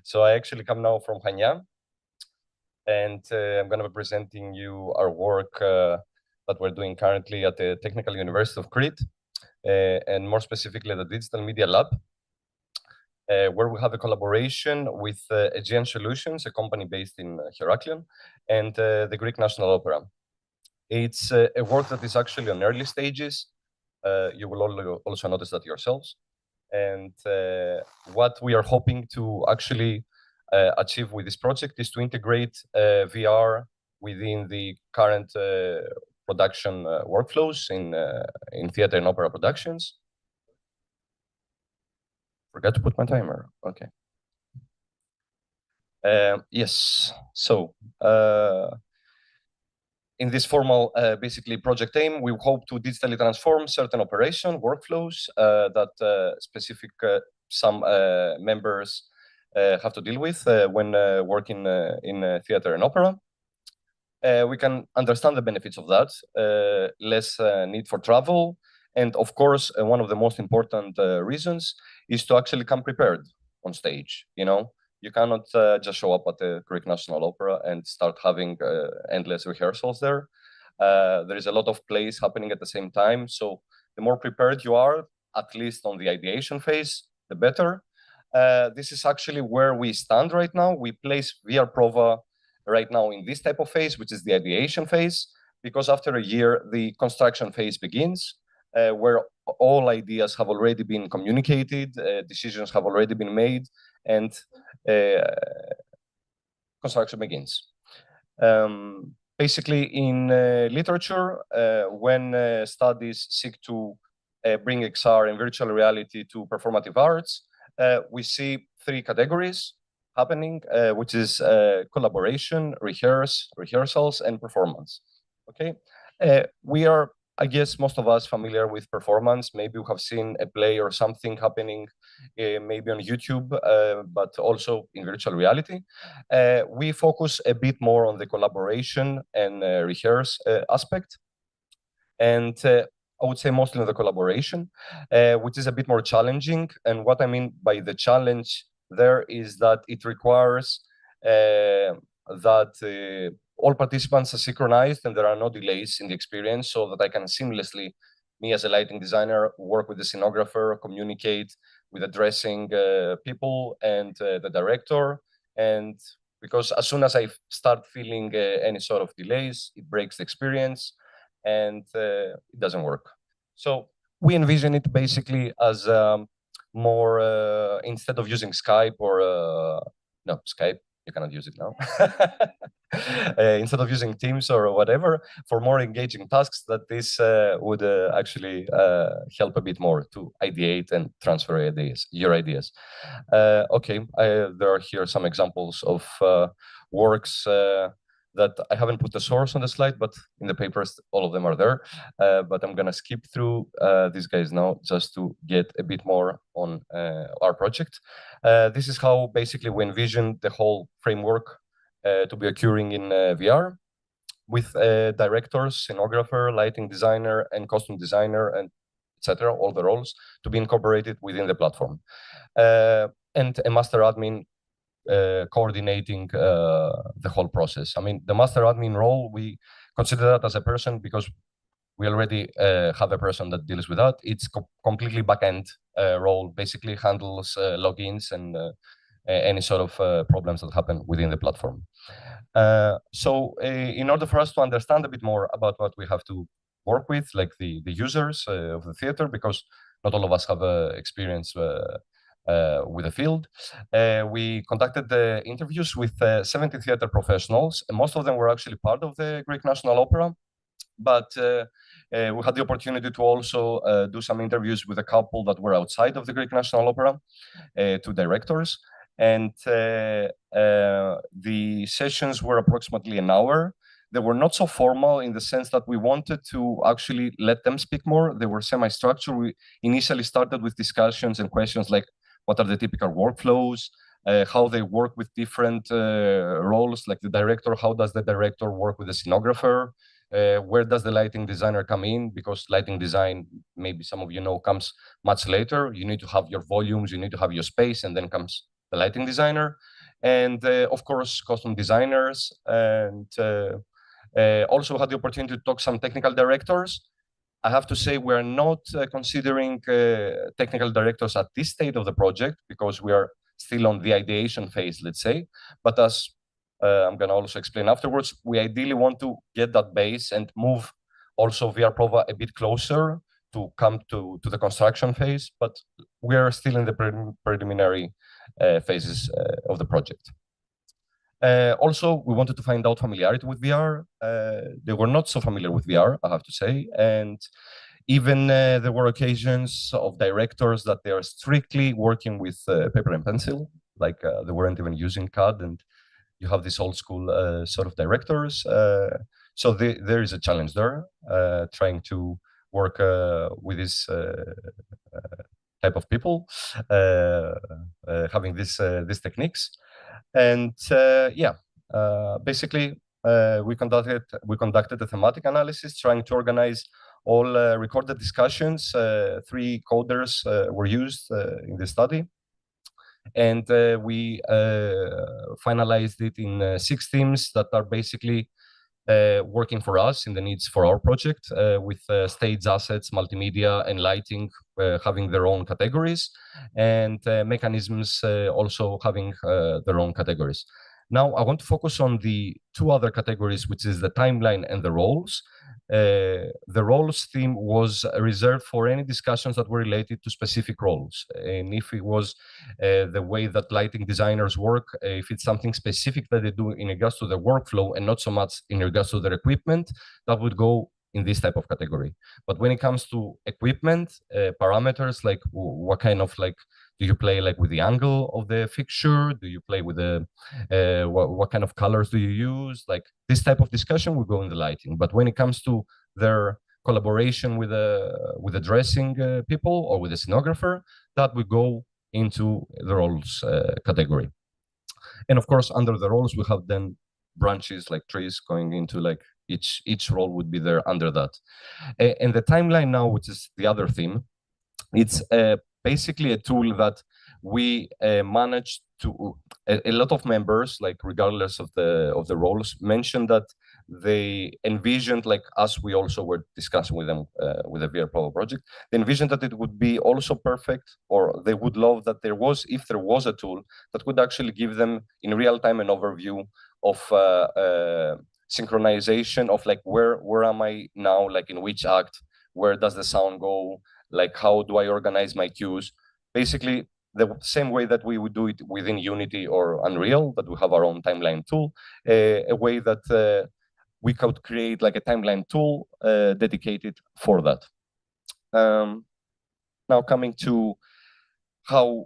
So I actually come now from Hania, and I'm going to be presenting you our work that we're doing currently at the Technical University of Crete, and more specifically the Digital Media Lab, where we have a collaboration with Aegean Solutions, a company based in Heraklion, and the Greek National Opera. It's a work that is actually on early stages. You will also notice that yourselves. And what we are hoping to actually achieve with this project is to integrate VR within the current production workflows in theater and opera productions. Forgot to put my timer. Okay. Yes. So in this formal, basically, project aim, we hope to digitally transform certain operation workflows that some members have to deal with when working in theater and opera. We can understand the benefits of that, less need for travel, and of course, one of the most important reasons is to actually come prepared on stage. You cannot just show up at the Greek National Opera and start having endless rehearsals there. There is a lot of plays happening at the same time. So the more prepared you are, at least on the ideation phase, the better. This is actually where we stand right now. We place VR Prova right now in this type of phase, which is the ideation phase, because after a year, the construction phase begins, where all ideas have already been communicated, decisions have already been made, and construction begins. Basically, in literature, when studies seek to bring XR and virtual reality to performative arts, we see three categories happening, which is collaboration, rehearsals, and performance. Okay, we are, I guess, most of us familiar with performance. Maybe we have seen a play or something happening, maybe on YouTube, but also in virtual reality. We focus a bit more on the collaboration and rehearse aspect, and I would say mostly on the collaboration, which is a bit more challenging. And what I mean by the challenge there is that it requires that all participants are synchronized and there are no delays in the experience, so that I can seamlessly, me as a lighting designer, work with the scenographer, communicate with the dressing people and the director. And because as soon as I start feeling any sort of delays, it breaks the experience and it doesn't work. So we envision it basically as more, instead of using Skype or, no, Skype, you cannot use it now. Instead of using Teams or whatever, for more engaging tasks, that this would actually help a bit more to ideate and transfer your ideas. Okay, there are here some examples of works that I haven't put the source on the slide, but in the papers, all of them are there. But I'm gonna skip through these guys now just to get a bit more on our project. This is how basically we envision the whole framework to be occurring in VR, with directors, scenographer, lighting designer, and costume designer, and etc., all the roles to be incorporated within the platform. And a master admin coordinating the whole process. I mean, the master admin role, we consider that as a person because we already have a person that deals with that. It's completely back-end role, basically handles logins and any sort of problems that happen within the platform. So in order for us to understand a bit more about what we have to work with, like the users of the theater, because not all of us have experience with the field, we conducted the interviews with 70 theater professionals, and most of them were actually part of the Greek National Opera. But we had the opportunity to also do some interviews with a couple that were outside of the Greek National Opera, two directors. And the sessions were approximately an hour. They were not so formal in the sense that we wanted to actually let them speak more. They were semi-structured. We initially started with discussions and questions like, what are the typical workflows, how they work with different roles, like the director, how does the director work with the scenographer, where does the lighting designer come in? Because lighting design, maybe some of you know, comes much later. You need to have your volumes, you need to have your space, and then comes the lighting designer. and of course, costume designers, and also had the opportunity to talk to some technical directors. I have to say we're not considering technical directors at this state of the project because we are still on the ideation phase, let's say. But as I'm going to also explain afterwards, we ideally want to get that base and move also VR Prova a bit closer to come to the construction phase. But we are still in the preliminary phases of the project. Also, we wanted to find out familiarity with VR. They were not so familiar with VR, I have to say. And even there were occasions of directors that they are strictly working with paper and pencil, like they weren't even using CAD. And you have this old school sort of directors. So there is a challenge there, trying to work with this type of people, having these techniques. And yeah, basically, we conducted a thematic analysis, trying to organize all recorded discussions. 3 coders were used in the study, and we finalized it in 6 themes that are basically working for us in the needs for our project, with stage assets, multimedia, and lighting having their own categories, and mechanisms also having their own categories. Now, I want to focus on the 2 other categories, which is the timeline and the roles. The roles theme was reserved for any discussions that were related to specific roles. And if it was the way that lighting designers work, if it's something specific that they do in regards to the workflow and not so much in regards to their equipment, that would go in this type of category. But when it comes to equipment, parameters, like what kind of, like, do you play like with the angle of the fixture? Do you play with the, what kind of colors do you use? Like this type of discussion will go in the lighting. But when it comes to their collaboration with the dressing people or with the scenographer, that will go into the roles category. And of course, under the roles, we have then branches like trees going into like each role would be there under that. And the timeline now, which is the other theme, it's basically a tool that we managed to, a lot of members, like regardless of the roles, mentioned that they envisioned, like as we also were discussing with them with the VR Prova project, they envisioned that it would be also perfect, or they would love that there was, if there was a tool that would actually give them in real time an overview of synchronization of like where am I now, like in which act, where does the sound go, like how do I organize my cues, basically the same way that we would do it within Unity or Unreal, that we have our own timeline tool, a way that we could create like a timeline tool dedicated for that. Now coming to how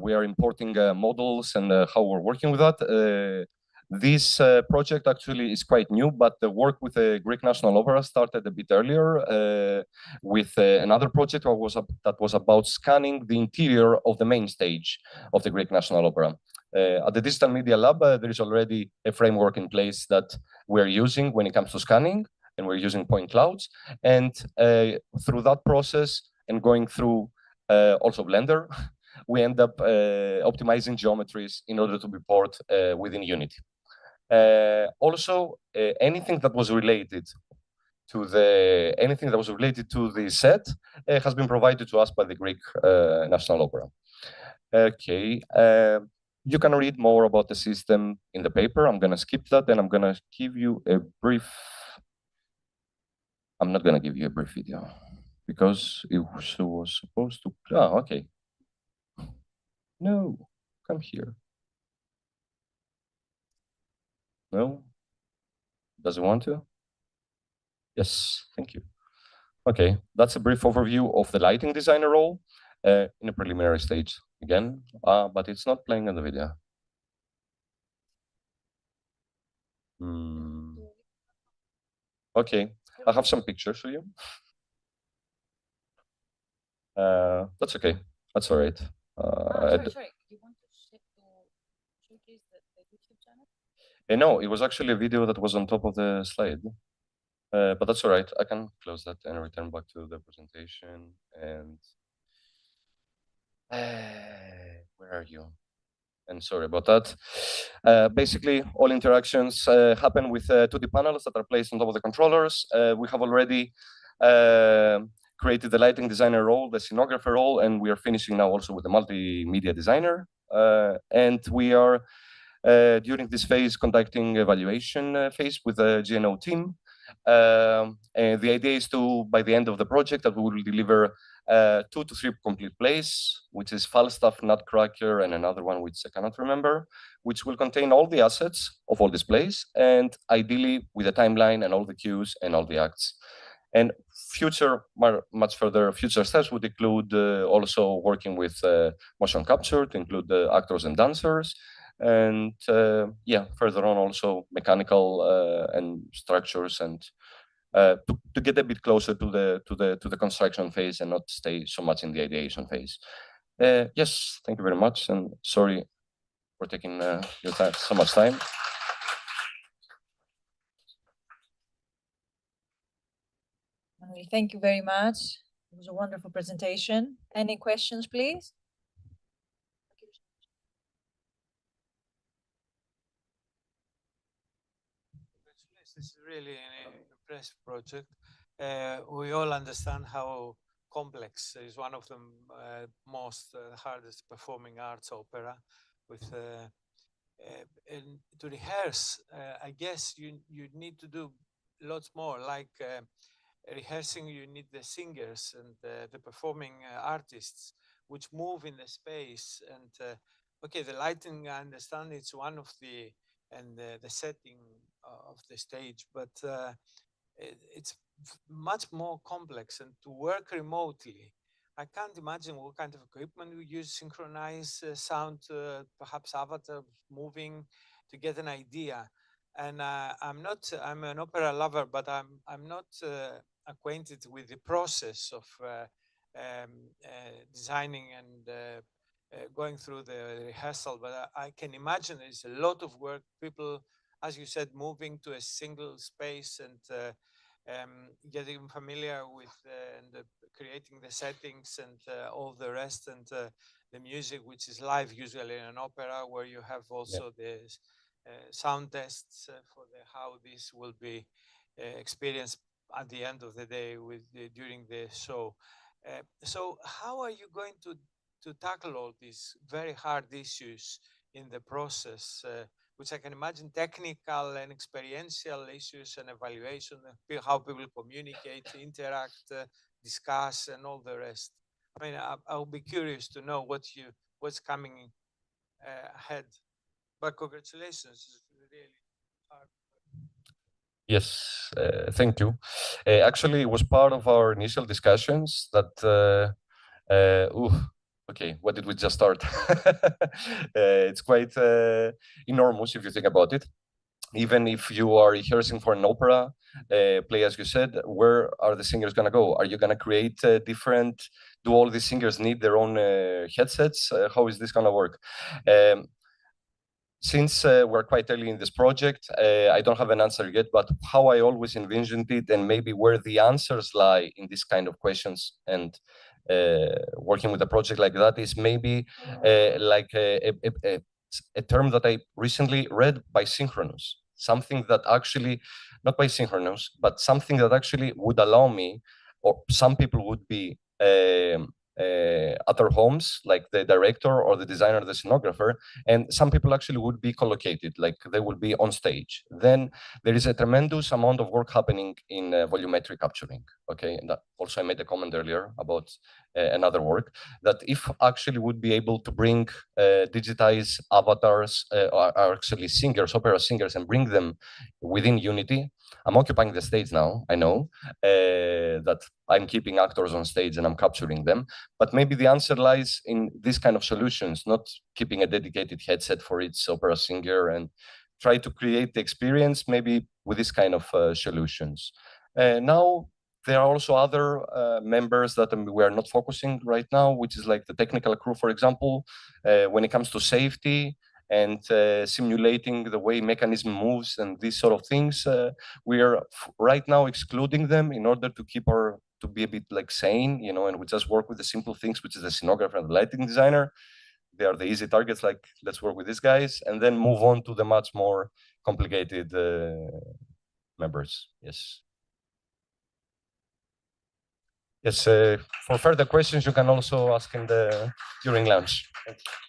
we are importing models and how we're working with that. This project actually is quite new, but the work with the Greek National Opera started a bit earlier with another project that was about scanning the interior of the main stage of the Greek National Opera. At the Digital Media Lab, there is already a framework in place that we're using when it comes to scanning, and we're using point clouds. And through that process and going through also Blender, we end up optimizing geometries in order to be poured within Unity. Also, anything that was related to the set has been provided to us by the Greek National Opera. Okay, you can read more about the system in the paper. I'm going to skip that, and I'm going to give you a brief. I'm not going to give you a brief video because it was supposed to. Oh, okay. No, come here. No? Does it want to? Yes, thank you. Okay, that's a brief overview of the lighting designer role in a preliminary stage again, but it's not playing in the video. Okay, I have some pictures for you. That's okay. That's all right. Sorry. You want to showcase the YouTube channel? No, it was actually a video that was on top of the slide. But that's all right. I can close that and return back to the presentation. And where are you? and sorry about that. Basically, all interactions happen with 2D panels that are placed on top of the controllers. We have already created the lighting designer role, the scenographer role, and we are finishing now also with the multimedia designer. And we are, during this phase, conducting evaluation phase with the GNO team. And the idea is to, by the end of the project, that we will deliver 2 to 3 complete plays, which is Falstaff, Nutcracker, and another one which I cannot remember, which will contain all the assets of all these plays, and ideally with a timeline and all the cues and all the acts. And future, much further future steps would include also working with motion capture to include the actors and dancers, and yeah, further on also mechanical and structures, and to get a bit closer to the construction phase and not stay so much in the ideation phase. Yes, thank you very much, and sorry for taking your time, so much time. Thank you very much. It was a wonderful presentation. Any questions, please? This is really an impressive project. We all understand how complex is one of the most hardest performing arts opera. With and to rehearse, I guess you need to do lots more. Like rehearsing, you need the singers and the performing artists, which move in the space. And okay, the lighting, I understand it's one of the, and the setting of the stage, but it's much more complex. And to work remotely, I can't imagine what kind of equipment you use, synchronize sound, perhaps avatar moving to get an idea. And I'm an opera lover, but I'm not acquainted with the process of designing and going through the rehearsal. But I can imagine there's a lot of work. People, as you said, moving to a single space and getting familiar with and creating the settings and all the rest, and the music, which is live usually in an opera, where you have also the sound tests for how this will be experienced at the end of the day with during the show. So how are you going to tackle all these very hard issues in the process, which I can imagine technical and experiential issues and evaluation, how people communicate, interact, discuss, and all the rest? I mean, I'll be curious to know what's coming ahead. But congratulations, it's really hard. Yes, thank you. Actually, it was part of our initial discussions that, okay, what did we just start? It's quite enormous if you think about it. Even if you are rehearsing for an opera play, as you said, where are the singers going to go? Are you going to create different, do all the singers need their own headsets? How is this going to work? Since we're quite early in this project, I don't have an answer yet, but how I always envisioned it, and maybe where the answers lie in this kind of questions, and working with a project like that, is maybe like a term that I recently read, bisynchronous. Something that actually, not bisynchronous, but something that actually would allow me, or some people would be at their homes, like the director or the designer, the scenographer, and some people actually would be collocated, like they would be on stage. Then there is a tremendous amount of work happening in volumetric capturing. Okay, and that also I made a comment earlier about another work, that if actually would be able to bring digitize avatars, or actually singers, opera singers, and bring them within Unity. I'm occupying the stage now, I know, that I'm keeping actors on stage and I'm capturing them. But maybe the answer lies in this kind of solutions, not keeping a dedicated headset for each opera singer, and try to create the experience maybe with this kind of solutions. Now, there are also other members that we are not focusing right now, which is like the technical crew, for example, when it comes to safety and simulating the way mechanism moves and these sort of things. We are right now excluding them in order to keep to be a bit like sane, and we just work with the simple things, which is the scenographer and the lighting designer. they are the easy targets, like let's work with these guys, and then move on to the much more complicated members. Yes. Yes, for further questions, you can also ask in during lunch. Thank you.